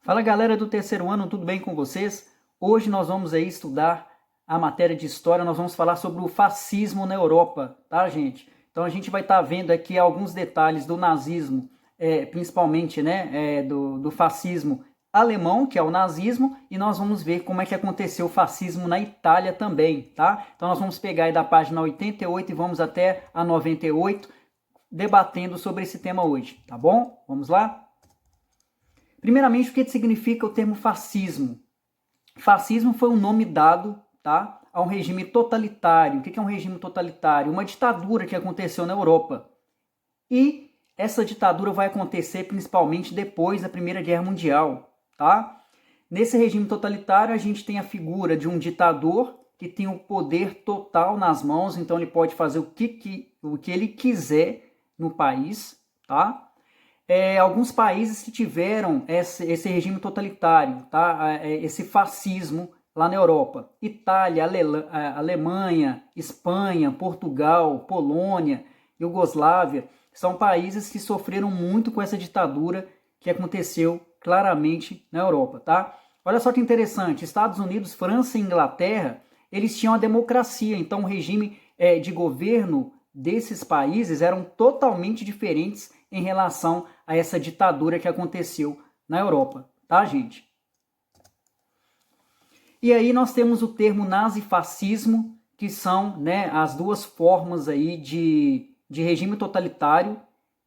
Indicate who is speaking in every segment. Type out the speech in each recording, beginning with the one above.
Speaker 1: Fala galera do terceiro ano, tudo bem com vocês? Hoje nós vamos aí estudar a matéria de história, nós vamos falar sobre o fascismo na Europa, tá gente? Então a gente vai estar vendo aqui alguns detalhes do nazismo, principalmente do fascismo alemão, que é o nazismo, e nós vamos ver como é que aconteceu o fascismo na Itália também, tá? Então nós vamos pegar aí da página 88 e vamos até a 98, debatendo sobre esse tema hoje, tá bom? Vamos lá? Primeiramente, o que significa o termo fascismo? Fascismo foi um nome dado, tá, a um regime totalitário. O que é um regime totalitário? Uma ditadura que aconteceu na Europa. E essa ditadura vai acontecer principalmente depois da Primeira Guerra Mundial. Tá? Nesse regime totalitário, a gente tem a figura de um ditador que tem o poder total nas mãos, então ele pode fazer o que ele quiser no país. Tá? Alguns países que tiveram esse regime totalitário, tá? Esse fascismo lá na Europa. Itália, Alemanha, Espanha, Portugal, Polônia, Iugoslávia, são países que sofreram muito com essa ditadura que aconteceu claramente na Europa. Tá? Olha só que interessante, Estados Unidos, França e Inglaterra, eles tinham a democracia, então o regime de governo desses países eram totalmente diferentes em relação a essa ditadura que aconteceu na Europa, tá, gente? E aí nós temos o termo nazifascismo, que são, né, as duas formas aí de regime totalitário,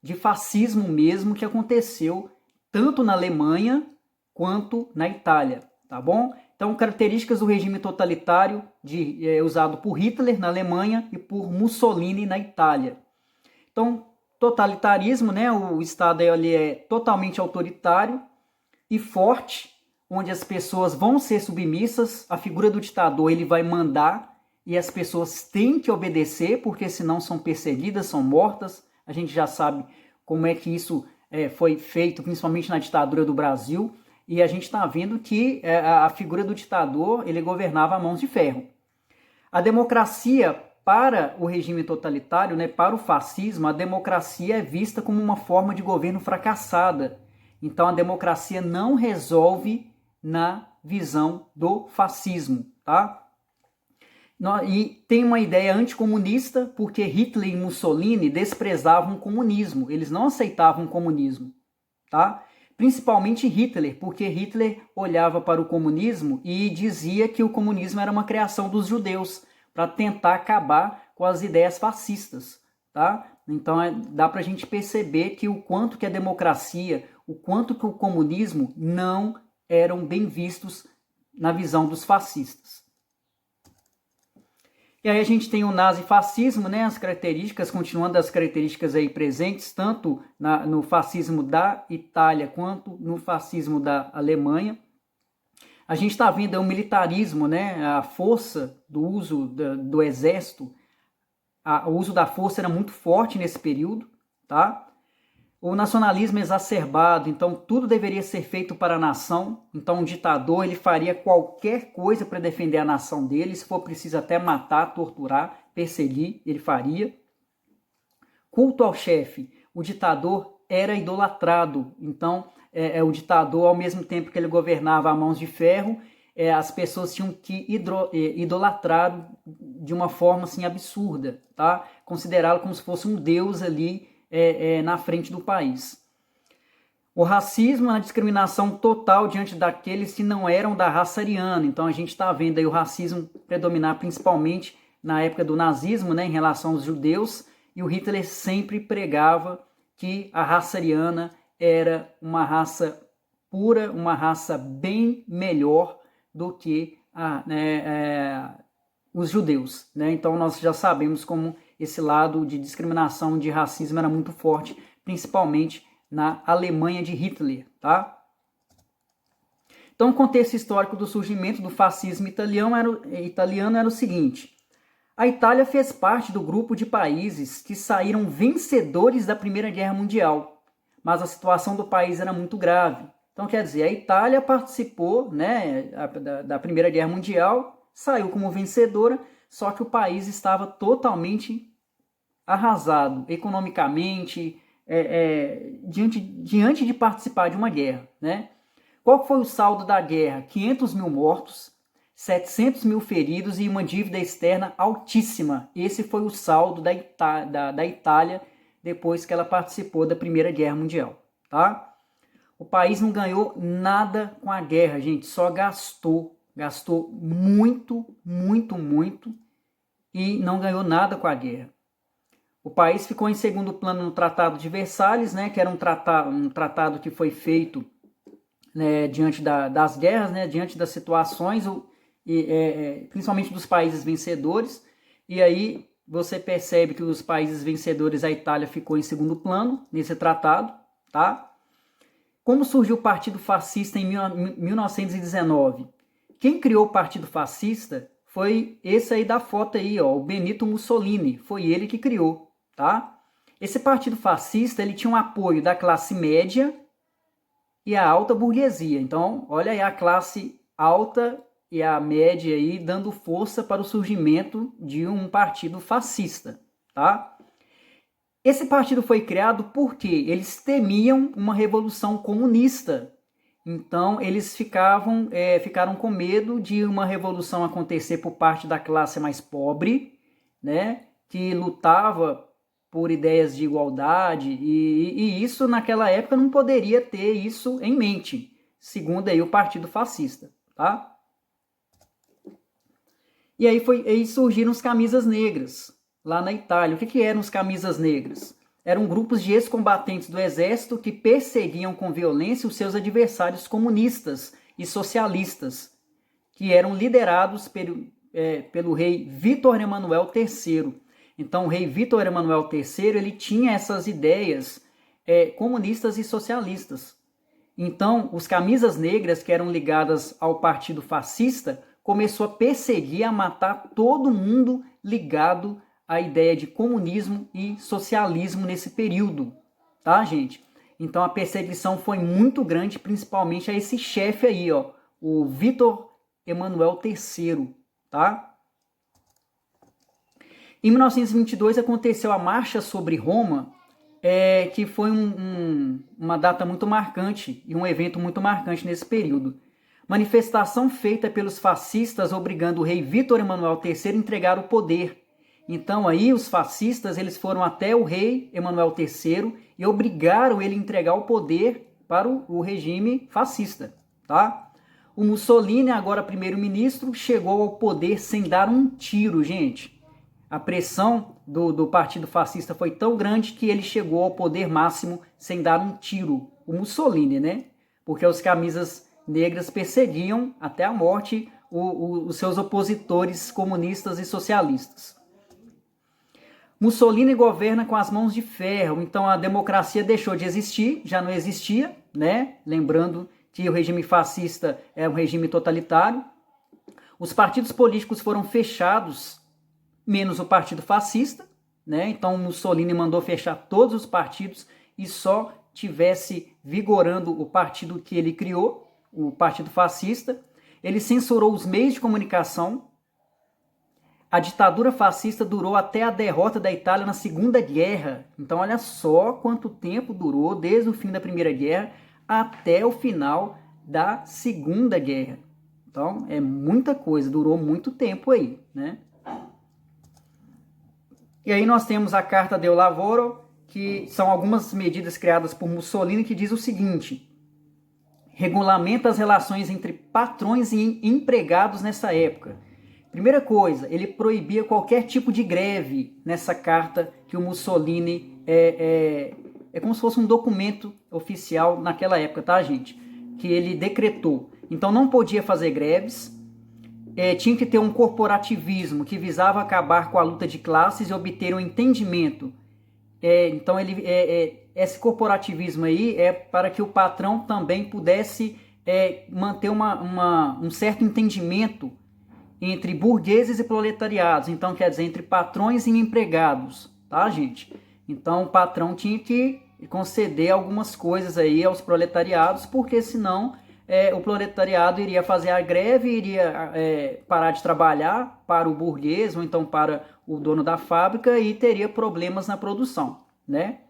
Speaker 1: de fascismo mesmo, que aconteceu tanto na Alemanha quanto na Itália, tá bom? Então, características do regime totalitário usado por Hitler na Alemanha e por Mussolini na Itália. Então, totalitarismo, né? O Estado ele é totalmente autoritário e forte, onde as pessoas vão ser submissas, a figura do ditador ele vai mandar e as pessoas têm que obedecer, porque senão são perseguidas, são mortas. A gente já sabe como é que isso foi feito, principalmente na ditadura do Brasil, e a gente está vendo que a figura do ditador ele governava a mãos de ferro. A democracia para o regime totalitário, né, para o fascismo, a democracia é vista como uma forma de governo fracassada. Então a democracia não resolve na visão do fascismo, tá? E tem uma ideia anticomunista, porque Hitler e Mussolini desprezavam o comunismo, eles não aceitavam o comunismo, tá? Principalmente Hitler, porque Hitler olhava para o comunismo e dizia que o comunismo era uma criação dos judeus, para tentar acabar com as ideias fascistas, tá? Então dá para a gente perceber que o quanto que a democracia, o quanto que o comunismo não eram bem vistos na visão dos fascistas. E aí a gente tem o nazifascismo, né, as características, continuando as características aí presentes, tanto no fascismo da Itália quanto no fascismo da Alemanha. A gente está vendo o militarismo, né, a força do uso do exército, o uso da força era muito forte nesse período, tá? O nacionalismo exacerbado, então tudo deveria ser feito para a nação, então um ditador ele faria qualquer coisa para defender a nação dele, se for preciso até matar, torturar, perseguir, ele faria. Culto ao chefe, o ditador era idolatrado, então o ditador, ao mesmo tempo que ele governava a mãos de ferro, as pessoas tinham que idolatrar de uma forma assim absurda, tá? Considerá-lo como se fosse um deus ali na frente do país. O racismo é a discriminação total diante daqueles que não eram da raça ariana. Então a gente está vendo aí o racismo predominar principalmente na época do nazismo, né, em relação aos judeus, e o Hitler sempre pregava que a raça ariana era uma raça pura, uma raça bem melhor do que os judeus, né? Então nós já sabemos como esse lado de discriminação, de racismo era muito forte, principalmente na Alemanha de Hitler, tá? Então o contexto histórico do surgimento do fascismo italiano era o seguinte: a Itália fez parte do grupo de países que saíram vencedores da Primeira Guerra Mundial, mas a situação do país era muito grave. Então, quer dizer, a Itália participou, né, da Primeira Guerra Mundial, saiu como vencedora, só que o país estava totalmente arrasado economicamente, diante de participar de uma guerra, né? Qual foi o saldo da guerra? 500 mil mortos, 700 mil feridos e uma dívida externa altíssima. Esse foi o saldo da Itália depois que ela participou da Primeira Guerra Mundial, tá? O país não ganhou nada com a guerra, gente, só gastou muito, muito, muito e não ganhou nada com a guerra. O país ficou em segundo plano no Tratado de Versalhes, né, que era um tratado que foi feito, né, diante das guerras, né, diante das situações, principalmente dos países vencedores. E aí você percebe que os países vencedores, a Itália ficou em segundo plano nesse tratado, tá? Como surgiu o Partido Fascista em 1919? Quem criou o Partido Fascista foi esse aí da foto aí, ó, o Benito Mussolini. Foi ele que criou, tá? Esse Partido Fascista, ele tinha um apoio da classe média e a alta burguesia. Então, olha aí a classe alta e a média aí dando força para o surgimento de um partido fascista, tá? Esse partido foi criado porque eles temiam uma revolução comunista. Então, eles ficaram com medo de uma revolução acontecer por parte da classe mais pobre, né, que lutava por ideias de igualdade, e isso naquela época não poderia ter isso em mente, segundo aí o Partido Fascista, tá? E aí surgiram os camisas negras, lá na Itália. O que eram os camisas negras? Eram grupos de ex-combatentes do exército que perseguiam com violência os seus adversários comunistas e socialistas, que eram liderados pelo rei Vítor Emanuel III. Então, o rei Vítor Emanuel III, ele tinha essas ideias comunistas e socialistas. Então, os camisas negras, que eram ligadas ao partido fascista, começou a perseguir, a matar todo mundo ligado à ideia de comunismo e socialismo nesse período, tá, gente? Então, a perseguição foi muito grande, principalmente a esse chefe aí, ó, o Vítor Emanuel III, tá? Em 1922 aconteceu a Marcha sobre Roma, que foi uma data muito marcante e um evento muito marcante nesse período. Manifestação feita pelos fascistas obrigando o rei Vítor Emanuel III a entregar o poder. Então aí os fascistas eles foram até o rei Emanuel III e obrigaram ele a entregar o poder para o regime fascista, tá? O Mussolini, agora primeiro-ministro, chegou ao poder sem dar um tiro, gente. A pressão do partido fascista foi tão grande que ele chegou ao poder máximo sem dar um tiro. O Mussolini, né? Porque os camisas negras perseguiam até a morte os seus opositores comunistas e socialistas. Mussolini governa com as mãos de ferro, então a democracia deixou de existir, já não existia, né? Lembrando que o regime fascista é um regime totalitário. Os partidos políticos foram fechados, menos o partido fascista, né? Então Mussolini mandou fechar todos os partidos e só tivesse vigorando o partido que ele criou, o Partido Fascista. Ele censurou os meios de comunicação. A ditadura fascista durou até a derrota da Itália na Segunda Guerra. Então olha só quanto tempo durou, desde o fim da Primeira Guerra até o final da Segunda Guerra. Então é muita coisa, durou muito tempo aí, né? E aí nós temos a Carta del Lavoro, que são algumas medidas criadas por Mussolini, que diz o seguinte: regulamenta as relações entre patrões e empregados nessa época. Primeira coisa, ele proibia qualquer tipo de greve nessa carta que o Mussolini é como se fosse um documento oficial naquela época, tá, gente? Que ele decretou. Então não podia fazer greves, tinha que ter um corporativismo que visava acabar com a luta de classes e obter um entendimento. Então esse corporativismo aí é para que o patrão também pudesse manter um certo entendimento entre burgueses e proletariados. Então quer dizer, entre patrões e empregados, tá, gente? Então o patrão tinha que conceder algumas coisas aí aos proletariados, porque senão o proletariado iria fazer a greve, iria parar de trabalhar para o burguês ou então para o dono da fábrica e teria problemas na produção, né?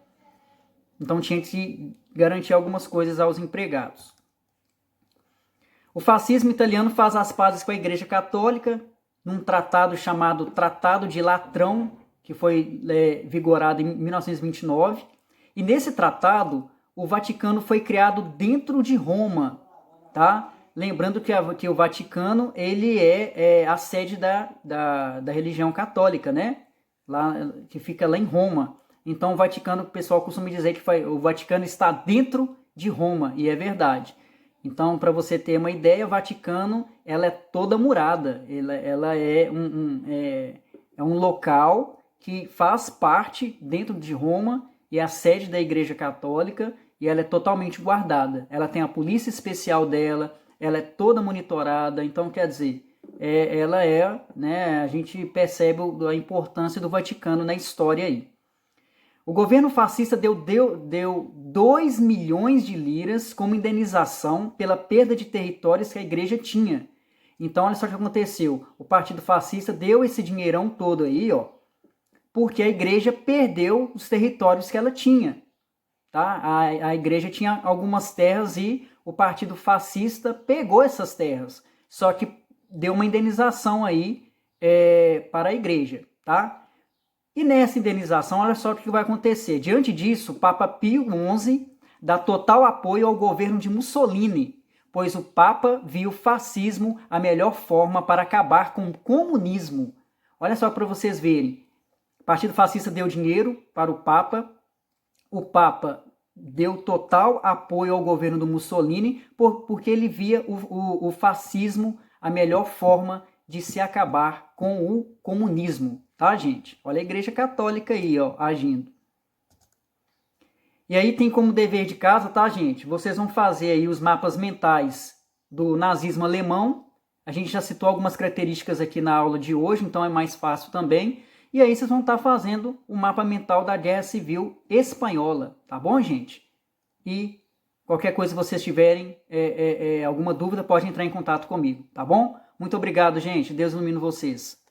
Speaker 1: Então tinha que garantir algumas coisas aos empregados. O fascismo italiano faz as pazes com a Igreja Católica num tratado chamado Tratado de Latrão, que foi vigorado em 1929. E nesse tratado, o Vaticano foi criado dentro de Roma, tá? Lembrando que o Vaticano ele é a sede da religião católica, né? Lá, que fica lá em Roma. Então o Vaticano, o pessoal costuma dizer que o Vaticano está dentro de Roma, e é verdade. Então, para você ter uma ideia, o Vaticano ela é toda murada. Ela é um local que faz parte dentro de Roma e é a sede da Igreja Católica, e ela é totalmente guardada. Ela tem a polícia especial dela, ela é toda monitorada. Então, quer dizer, né, a gente percebe a importância do Vaticano na história aí. O governo fascista deu 2 milhões de liras como indenização pela perda de territórios que a igreja tinha. Então, olha só o que aconteceu. O partido fascista deu esse dinheirão todo aí, ó, porque a igreja perdeu os territórios que ela tinha. Tá? A igreja tinha algumas terras e o partido fascista pegou essas terras. Só que deu uma indenização aí para a igreja, tá? E nessa indenização, olha só o que vai acontecer. Diante disso, o Papa Pio XI dá total apoio ao governo de Mussolini, pois o Papa viu o fascismo a melhor forma para acabar com o comunismo. Olha só para vocês verem. O Partido Fascista deu dinheiro para o Papa deu total apoio ao governo do Mussolini, porque ele via o fascismo a melhor forma de se acabar com o comunismo. Tá, gente? Olha a Igreja Católica aí, ó, agindo. E aí tem como dever de casa, tá, gente? Vocês vão fazer aí os mapas mentais do nazismo alemão. A gente já citou algumas características aqui na aula de hoje, então é mais fácil também. E aí vocês vão estar fazendo o mapa mental da Guerra Civil Espanhola, tá bom, gente? E qualquer coisa que vocês tiverem, alguma dúvida, pode entrar em contato comigo, tá bom? Muito obrigado, gente. Deus ilumine vocês.